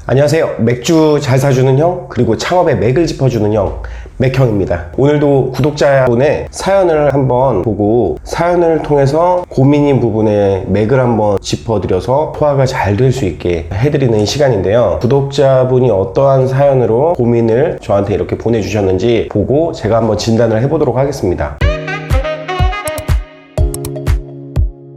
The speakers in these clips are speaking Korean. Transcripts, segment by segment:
안녕하세요. 맥주 잘 사주는 형, 그리고 창업의 맥을 짚어주는 형, 맥형입니다. 오늘도 구독자분의 사연을 한번 보고 사연을 통해서 고민인 부분에 맥을 한번 짚어드려서 소화가 잘 될 수 있게 해드리는 시간인데요. 구독자분이 어떠한 사연으로 고민을 저한테 이렇게 보내주셨는지 보고 제가 한번 진단을 해보도록 하겠습니다.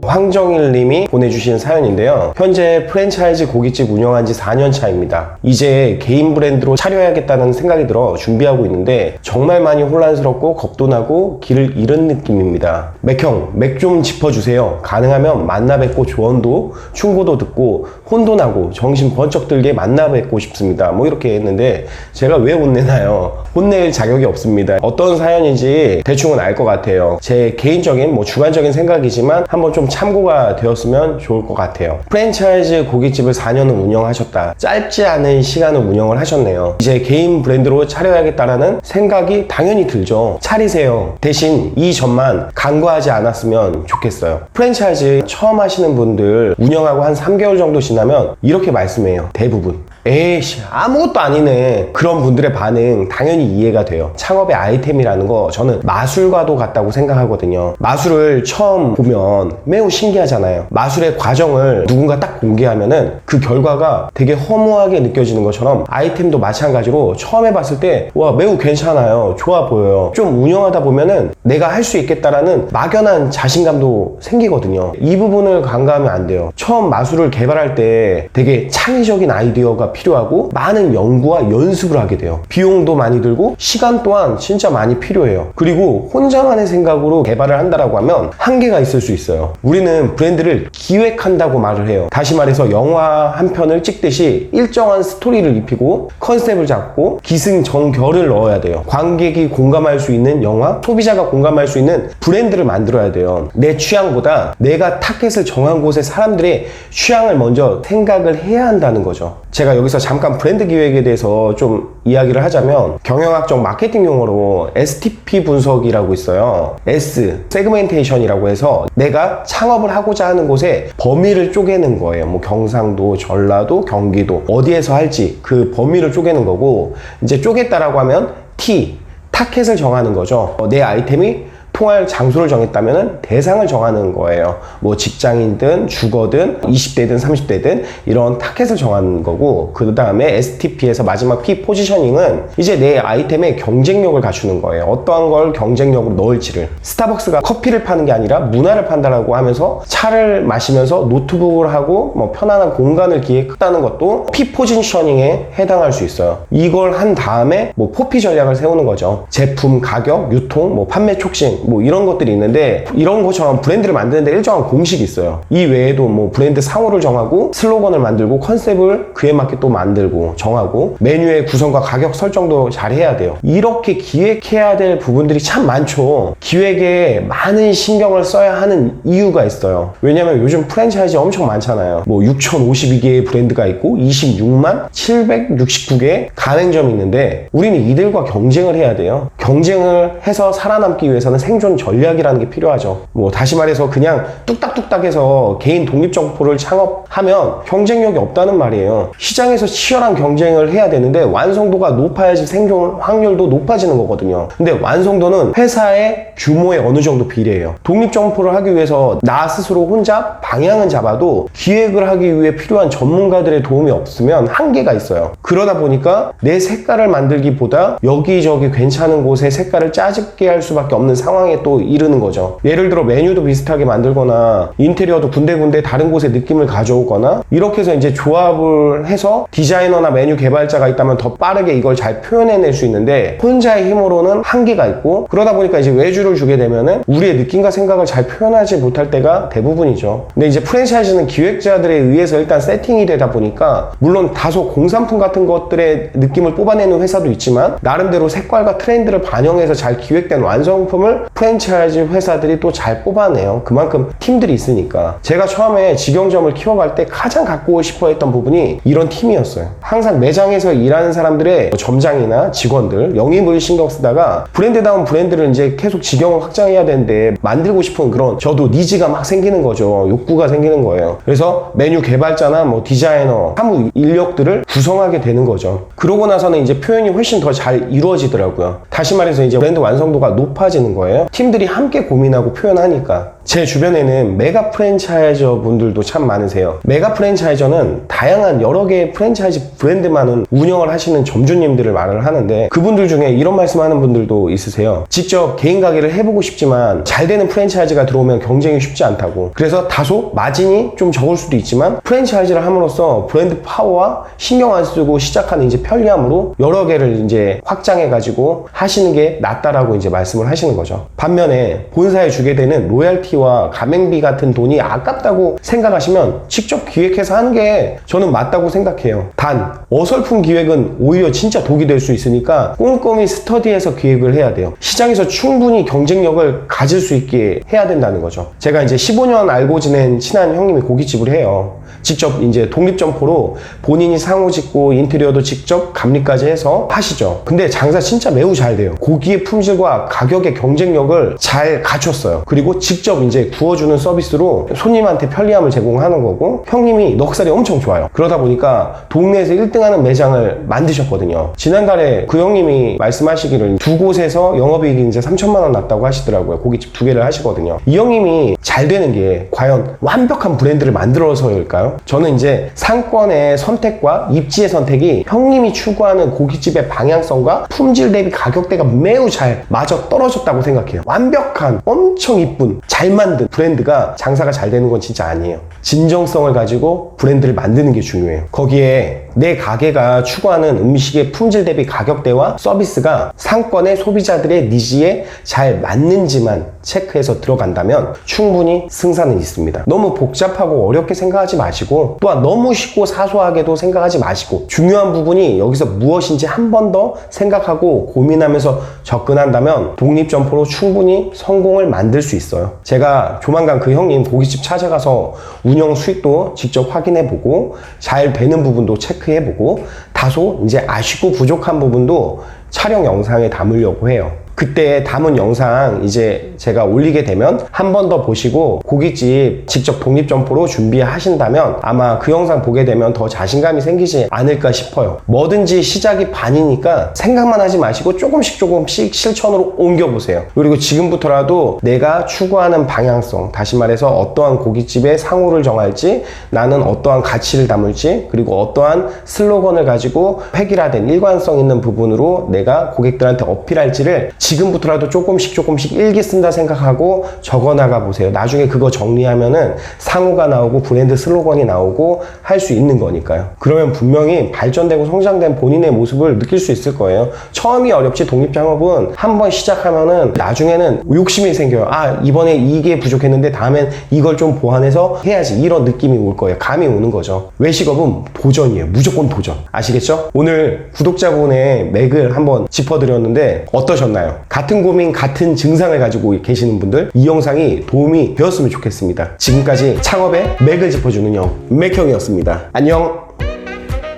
황정일 님이 보내주신 사연인데요. 현재 프랜차이즈 고깃집 운영한 지 4년 차입니다. 이제 개인 브랜드로 차려야겠다는 생각이 들어 준비하고 있는데 정말 많이 혼란스럽고 겁도 나고 길을 잃은 느낌입니다. 맥형, 맥 좀 짚어주세요. 가능하면 만나 뵙고 조언도 충고도 듣고 혼도 나고 정신 번쩍 들게 만나 뵙고 싶습니다. 뭐 이렇게 했는데 제가 왜 혼내나요? 혼낼 자격이 없습니다. 어떤 사연인지 대충은 알 것 같아요. 제 개인적인 주관적인 생각이지만 한번 좀 참고가 되었으면 좋을 것 같아요. 프랜차이즈 고깃집을 4년을 운영하셨다. 짧지 않은 시간을 운영을 하셨네요. 이제 개인 브랜드로 차려야겠다라는 생각이 당연히 들죠. 차리세요. 대신 이 점만 간과하지 않았으면 좋겠어요. 프랜차이즈 처음 하시는 분들 운영하고 한 3개월 정도 지나면 이렇게 말씀해요. 대부분. 에이씨, 아무것도 아니네. 그런 분들의 반응 당연히 이해가 돼요. 창업의 아이템이라는 거 저는 마술과도 같다고 생각하거든요. 마술을 처음 보면 매우 신기하잖아요. 마술의 과정을 누군가 딱 공개하면은 그 결과가 되게 허무하게 느껴지는 것처럼 아이템도 마찬가지로 처음 해봤을 때 와, 매우 괜찮아요. 좋아 보여요. 좀 운영하다 보면은 내가 할 수 있겠다라는 막연한 자신감도 생기거든요. 이 부분을 간과하면 안 돼요. 처음 마술을 개발할 때 되게 창의적인 아이디어가 필요하고 많은 연구와 연습을 하게 돼요. 비용도 많이 들고 시간 또한 진짜 많이 필요해요. 그리고 혼자만의 생각으로 개발을 한다라고 하면 한계가 있을 수 있어요. 우리는 브랜드를 기획한다고 말을 해요. 다시 말해서 영화 한 편을 찍듯이 일정한 스토리를 입히고 컨셉을 잡고 기승전결을 넣어야 돼요. 관객이 공감할 수 있는 영화, 소비자가 공감할 수 있는 브랜드를 만들어야 돼요. 내 취향보다 내가 타겟을 정한 곳의 사람들의 취향을 먼저 생각을 해야 한다는 거죠. 제가 여기서 잠깐 브랜드 기획에 대해서 좀 이야기를 하자면 경영학적 마케팅 용어로 STP 분석이라고 있어요. S, 세그멘테이션이라고 해서 내가 창업을 하고자 하는 곳의 범위를 쪼개는 거예요. 경상도, 전라도, 경기도 어디에서 할지 그 범위를 쪼개는 거고, 이제 쪼갰다라고 하면 T, 타켓을 정하는 거죠. 내 아이템이 통할 장소를 정했다면 대상을 정하는 거예요. 직장인든 주거든 20대든 30대든 이런 타켓을 정하는 거고, 그 다음에 STP에서 마지막 P 포지셔닝은 이제 내 아이템의 경쟁력을 갖추는 거예요. 어떠한 걸 경쟁력으로 넣을지를. 스타벅스가 커피를 파는 게 아니라 문화를 판다라고 하면서 차를 마시면서 노트북을 하고 편안한 공간을 기획했다는 것도 P 포지셔닝에 해당할 수 있어요. 이걸 한 다음에 포피 전략을 세우는 거죠. 제품, 가격, 유통, 판매 촉진 이런 것들이 있는데, 이런 것처럼 브랜드를 만드는데 일정한 공식이 있어요. 이 외에도 브랜드 상호를 정하고 슬로건을 만들고 컨셉을 그에 맞게 또 만들고 정하고 메뉴의 구성과 가격 설정도 잘 해야 돼요. 이렇게 기획해야 될 부분들이 참 많죠. 기획에 많은 신경을 써야 하는 이유가 있어요. 왜냐면 요즘 프랜차이즈 엄청 많잖아요. 6,052개의 브랜드가 있고 26만 769개의 가맹점이 있는데 우리는 이들과 경쟁을 해야 돼요. 경쟁을 해서 살아남기 위해서는 생존 전략이라는 게 필요하죠. 다시 말해서 그냥 뚝딱뚝딱 해서 개인 독립점포를 창업하면 경쟁력이 없다는 말이에요. 시장에서 치열한 경쟁을 해야 되는데 완성도가 높아야지 생존 확률도 높아지는 거거든요. 근데 완성도는 회사의 규모에 어느 정도 비례해요. 독립점포를 하기 위해서 나 스스로 혼자 방향은 잡아도 기획을 하기 위해 필요한 전문가들의 도움이 없으면 한계가 있어요. 그러다 보니까 내 색깔을 만들기보다 여기저기 괜찮은 곳에 색깔을 짜집게 할 수밖에 없는 상황에 또 이르는 거죠. 예를 들어 메뉴도 비슷하게 만들거나 인테리어도 군데군데 다른 곳에 느낌을 가져오거나 이렇게 해서 이제 조합을 해서 디자이너나 메뉴 개발자가 있다면 더 빠르게 이걸 잘 표현해낼 수 있는데 혼자의 힘으로는 한계가 있고, 그러다 보니까 이제 외주를 주게 되면은 우리의 느낌과 생각을 잘 표현하지 못할 때가 대부분이죠. 근데 이제 프랜차이즈는 기획자들에 의해서 일단 세팅이 되다 보니까 물론 다소 공산품 같은 것들의 느낌을 뽑아내는 회사도 있지만 나름대로 색깔과 트렌드를 반영해서 잘 기획된 완성품을 프랜차이즈 회사들이 또 잘 뽑아내요. 그만큼 팀들이 있으니까. 제가 처음에 직영점을 키워갈 때 가장 갖고 싶어 했던 부분이 이런 팀이었어요. 항상 매장에서 일하는 사람들의 점장이나 직원들, 영입을 신경 쓰다가 브랜드다운 브랜드를 이제 계속 직영을 확장해야 되는데 만들고 싶은 그런 저도 니즈가 막 생기는 거죠. 욕구가 생기는 거예요. 그래서 메뉴 개발자나 뭐 디자이너, 사무 인력들을 구성하게 되는 거죠. 그러고 나서는 이제 표현이 훨씬 더 잘 이루어지더라고요. 다시 말해서 이제 브랜드 완성도가 높아지는 거예요. 팀들이 함께 고민하고 표현하니까. 제 주변에는 메가 프랜차이저 분들도 참 많으세요. 메가 프랜차이저는 다양한 여러 개의 프랜차이즈 브랜드만은 운영을 하시는 점주님들을 말을 하는데, 그분들 중에 이런 말씀하는 분들도 있으세요. 직접 개인 가게를 해보고 싶지만 잘 되는 프랜차이즈가 들어오면 경쟁이 쉽지 않다고. 그래서 다소 마진이 좀 적을 수도 있지만 프랜차이즈를 함으로써 브랜드 파워와 신경 안 쓰고 시작하는 이제 편리함으로 여러 개를 이제 확장해가지고 하시는 게 낫다라고 이제 말씀을 하시는 거죠. 반면에 본사에 주게 되는 로얄티와 가맹비 같은 돈이 아깝다고 생각하시면 직접 기획해서 하는 게 저는 맞다고 생각해요. 단 어설픈 기획은 오히려 진짜 독이 될 수 있으니까 꼼꼼히 스터디해서 기획을 해야 돼요. 시장에서 충분히 경쟁력을 가질 수 있게 해야 된다는 거죠. 제가 이제 15년 알고 지낸 친한 형님이 고깃집을 해요. 직접 이제 독립점포로 본인이 상호 짓고 인테리어도 직접 감리까지 해서 하시죠. 근데 장사 진짜 매우 잘 돼요. 고기의 품질과 가격의 경쟁력을 잘 갖췄어요. 그리고 직접 이제 구워주는 서비스로 손님한테 편리함을 제공하는 거고, 형님이 넉살이 엄청 좋아요. 그러다 보니까 동네에서 1등하는 매장을 만드셨거든요. 지난달에 그 형님이 말씀하시기를 두 곳에서 영업이익이 이제 3천만 원 났다고 하시더라고요. 고깃집 2개를 하시거든요. 이 형님이 잘 되는 게 과연 완벽한 브랜드를 만들어서일까요? 저는 이제 상권의 선택과 입지의 선택이 형님이 추구하는 고깃집의 방향성과 품질 대비 가격대가 매우 잘 맞아 떨어졌다고 생각해요. 완벽한 엄청 이쁜 잘 만든 브랜드가 장사가 잘 되는 건 진짜 아니에요. 진정성을 가지고 브랜드를 만드는 게 중요해요. 거기에 내 가게가 추구하는 음식의 품질 대비 가격대와 서비스가 상권의 소비자들의 니즈에 잘 맞는지만 체크해서 들어간다면 충분히 승산은 있습니다. 너무 복잡하고 어렵게 생각하지 마시고, 또한 너무 쉽고 사소하게도 생각하지 마시고, 중요한 부분이 여기서 무엇인지 한 번 더 생각하고 고민하면서 접근한다면 독립점포로 충분히 성공을 만들 수 있어요. 제가 조만간 그 형님 고깃집 찾아가서 운영 수익도 직접 확인해보고 잘 되는 부분도 체크해보고 다소 이제 아쉽고 부족한 부분도 촬영 영상에 담으려고 해요. 그때 담은 영상 이제 제가 올리게 되면 한 번 더 보시고 고깃집 직접 독립점포로 준비하신다면 아마 그 영상 보게 되면 더 자신감이 생기지 않을까 싶어요. 뭐든지 시작이 반이니까 생각만 하지 마시고 조금씩 실천으로 옮겨보세요. 그리고 지금부터라도 내가 추구하는 방향성, 다시 말해서 어떠한 고깃집의 상호를 정할지, 나는 어떠한 가치를 담을지, 그리고 어떠한 슬로건을 가지고 획일화된 일관성 있는 부분으로 내가 고객들한테 어필할지를 지금부터라도 조금씩 일기 쓴다 생각하고 적어나가 보세요. 나중에 그거 정리하면은 상호가 나오고 브랜드 슬로건이 나오고 할 수 있는 거니까요. 그러면 분명히 발전되고 성장된 본인의 모습을 느낄 수 있을 거예요. 처음이 어렵지 독립창업은 한번 시작하면은 나중에는 욕심이 생겨요. 아, 이번에 이게 부족했는데 다음엔 이걸 좀 보완해서 해야지, 이런 느낌이 올 거예요. 감이 오는 거죠. 외식업은 도전이에요. 무조건 도전. 아시겠죠? 오늘 구독자분의 맥을 한번 짚어드렸는데 어떠셨나요? 같은 고민, 같은 증상을 가지고 계시는 분들, 이 영상이 도움이 되었으면 좋겠습니다. 지금까지 창업의 맥을 짚어주는 형, 맥형이었습니다. 안녕!